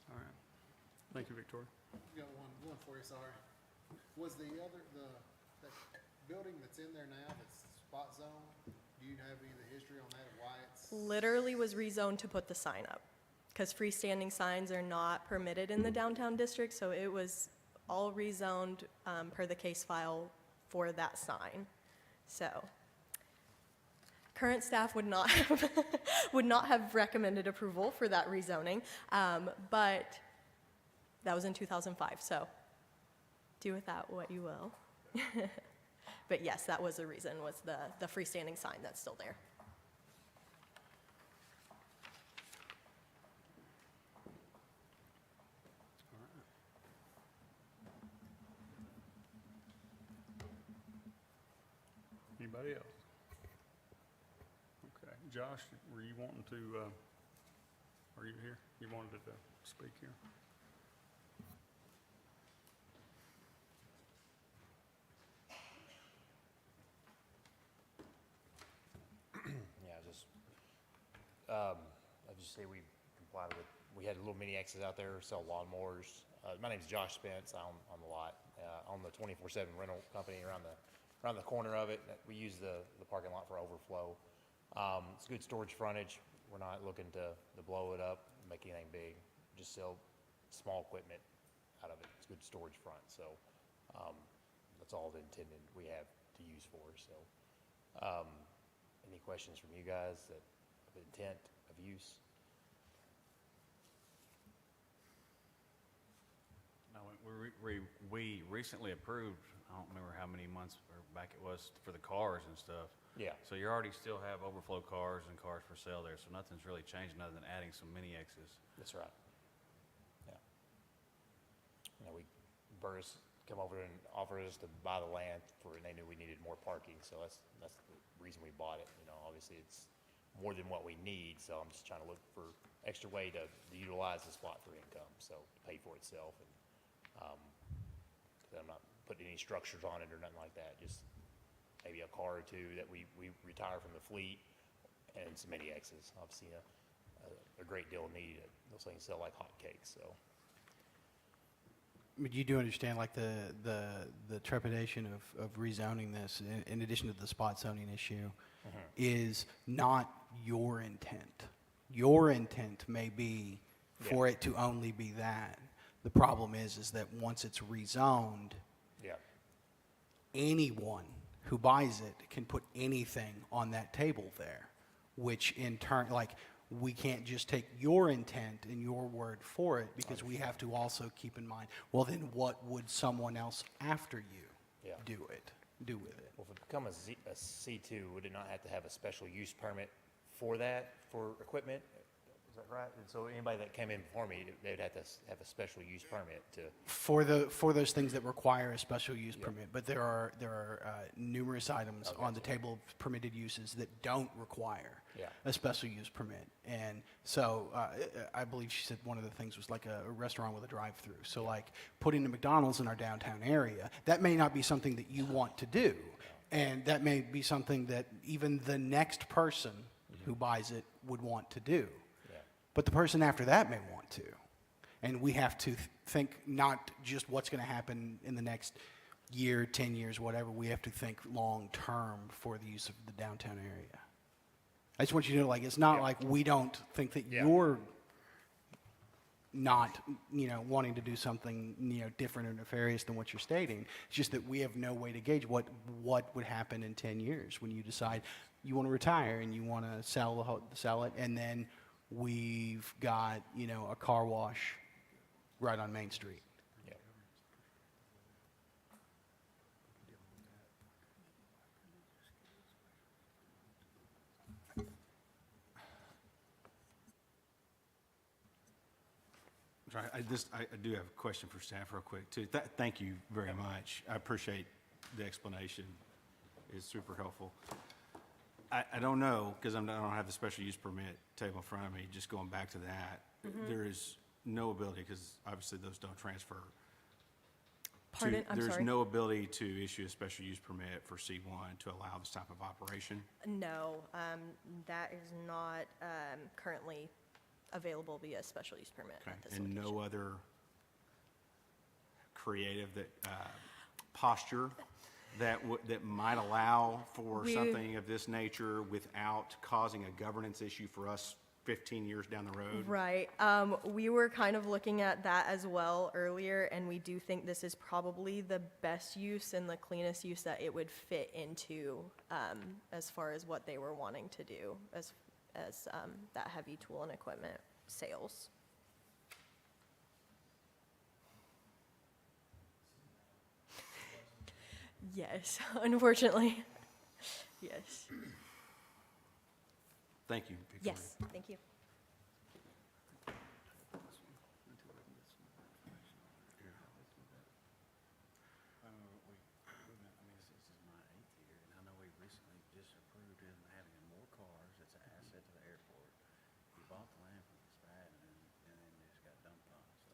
All right. Thank you, Victoria. Got one for you, sorry. Was the that building that's in there now, that's spot zone, do you have any of the history on that, of why it's? Literally was rezoned to put the sign up because freestanding signs are not permitted in the downtown district, so it was all rezoned per the case file for that sign. So current staff would not have, would not have recommended approval for that rezoning, but that was in 2005, so do with that what you will. But yes, that was the reason, was the freestanding sign that's still there. Anybody else? Okay. Josh, were you wanting to, are you here? You wanted to speak here? I just say we complied with, we had little mini X's out there, sell lawnmowers. My name's Josh Spence, I own the lot, on the 24/7 rental company around the corner of it. We use the parking lot for overflow. It's good storage frontage. We're not looking to blow it up, make anything big, just sell small equipment out of it. It's good storage front, so that's all the intended we have to use for, so. Any questions from you guys that of intent of use? No, we recently approved, I don't remember how many months or back it was, for the cars and stuff. Yeah. So you already still have overflow cars and cars for sale there, so nothing's really changed other than adding some mini X's. That's right. Yeah. Burris come over and offered us to buy the land and they knew we needed more parking, so that's the reason we bought it. Obviously it's more than what we need, so I'm just trying to look for extra way to utilize this lot for income, so to pay for itself, and 'cause I'm not putting any structures on it or nothing like that, just maybe a car or two that we retire from the fleet, and some mini X's. Obviously a great deal of need. Those things sell like hotcakes, so. But you do understand, like, the trepidation of rezoning this, in addition to the spot zoning issue, is not your intent. Your intent may be for it to only be that. The problem is that once it's rezoned, anyone who buys it can put anything on that table there, which in turn, like, we can't just take your intent and your word for it, because we have to also keep in mind, well, then what would someone else after you do it? do with it. Well, if it become a C2, would it not have to have a special use permit for that, for equipment? Is that right? And so anybody that came in before me, they'd have to have a special use permit to, For those things that require a special use permit, but there are numerous items on the table of permitted uses that don't require Yeah. a special use permit. And so I believe she said one of the things was like a restaurant with a drive-through. So like putting a McDonald's in our downtown area, that may not be something that you want to do. And that may be something that even the next person who buys it would want to do. But the person after that may want to. And we have to think not just what's going to happen in the next year, 10 years, whatever. We have to think long-term for the use of the downtown area. I just want you to know, like, it's not like we don't think that you're not, wanting to do something, different or nefarious than what you're stating. It's just that we have no way to gauge what would happen in 10 years when you decide you want to retire and you want to sell it, and then we've got, a car wash right on Main Street. I do have a question for staff real quick, too. Thank you very much. I appreciate the explanation. It's super helpful. I don't know, because I don't have the special use permit table in front of me, just going back to that. There is no ability, because obviously those don't transfer. Pardon? I'm sorry? There's no ability to issue a special use permit for C1 to allow this type of operation? No, that is not currently available via special use permit at this And location. no other creative posture that might allow for something of this nature without causing a governance issue for us 15 years down the road? Right. We were kind of looking at that as well earlier, and we do think this is probably the best use and the cleanest use that it would fit into, as far as what they were wanting to do as that heavy tool and equipment sales. Yes, unfortunately. Yes. Thank you, Victoria. Yes, thank you. This is my 8th year, and I know we recently just approved him having more cars. It's an asset to the airport. He bought the land from the SPAD and then just got dumped on, so.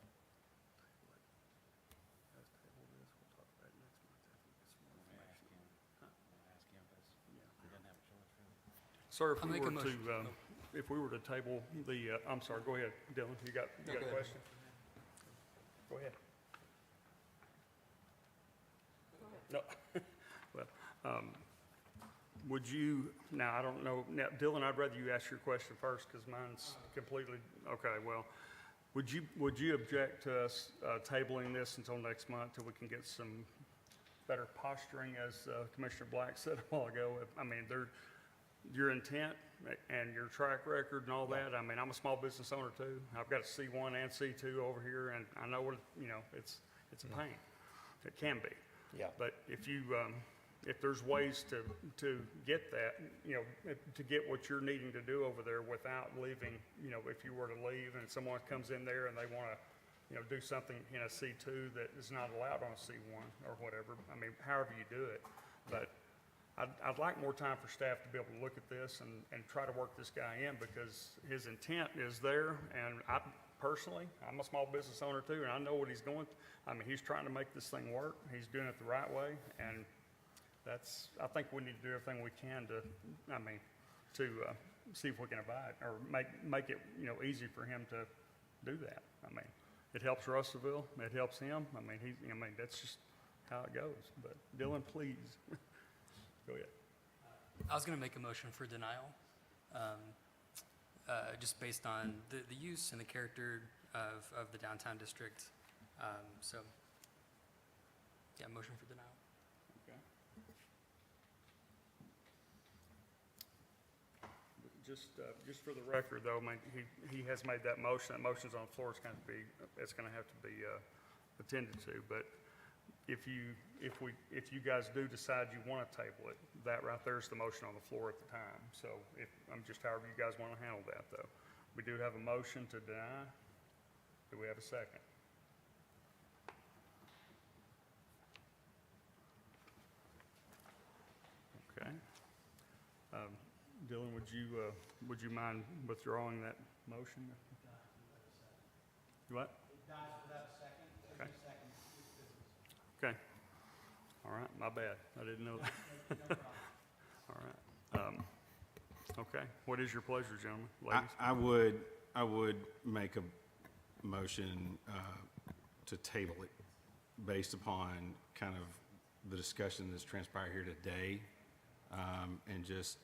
Let's table this, we'll talk about it next month after we get some more Let me ask information. him, but he doesn't have a choice, really. Sir, if I'll we make a were to, motion. if we were to table the, I'm sorry, go ahead, Dylan, you got a question? Go ahead. No, well, would you, now, I don't know, now, Dylan, I'd rather you ask your question first, because mine's completely, okay, well, would you object to us tabling this until next month, till we can get some better posturing, as Commissioner Black said a while ago? I mean, your intent and your track record and all that, I mean, I'm a small business owner too. I've got a C1 and C2 over here, and I know what, it's a pain. It can be. Yeah. But if you, if there's ways to get that, to get what you're needing to do over there without leaving, if you were to leave and someone comes in there and they want to, do something in a C2 that is not allowed on a C1 or whatever, I mean, however you do it. But I'd like more time for staff to be able to look at this and try to work this guy in, because his intent is there. And I personally, I'm a small business owner too, and I know what he's going. I mean, he's trying to make this thing work. He's doing it the right way, and I think we need to do everything we can to see if we can abide or make it, easy for him to do that. I mean, it helps Russellville. It helps him. I mean, that's just how it goes. But Dylan, please. Go ahead. I was going to make a motion for denial, just based on the use and the character of the downtown district. So, yeah, motion for denial. Okay. Just for the record, though, I mean, he has made that motion. That motion's on the floor. It's going to have to be attended to. But if you guys do decide you want to table it, that right there is the motion on the floor at the time. So I'm just however you guys want to handle that, though. We do have a motion to deny. Do we have a second? Okay. Dylan, would you mind withdrawing that motion? What? It dies without a second. Okay. Okay. All right, my bad. I didn't know that. All right. Okay. What is your pleasure, gentlemen, ladies? I would make a motion to table it based upon kind of the discussion that's transpired here today, and just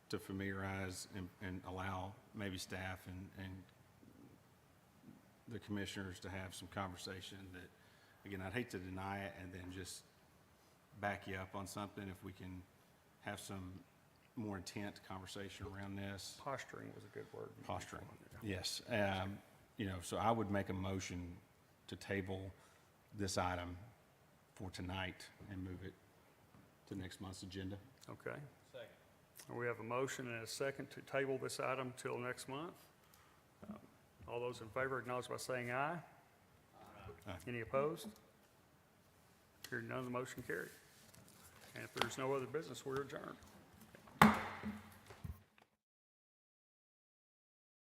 to familiarize and allow maybe staff and the commissioners to have some conversation that, again, I'd hate to deny it and then just back you up on something if we can have some more intense conversation around this. Posturing was a good word. Posturing, yes. So I would make a motion to table this item for tonight and move it to next month's agenda. Okay. Second. We have a motion and a second to table this item till next month. All those in favor acknowledge by saying aye. Aye. Any opposed? Hearing none, the motion carried. And if there's no other business, we're adjourned.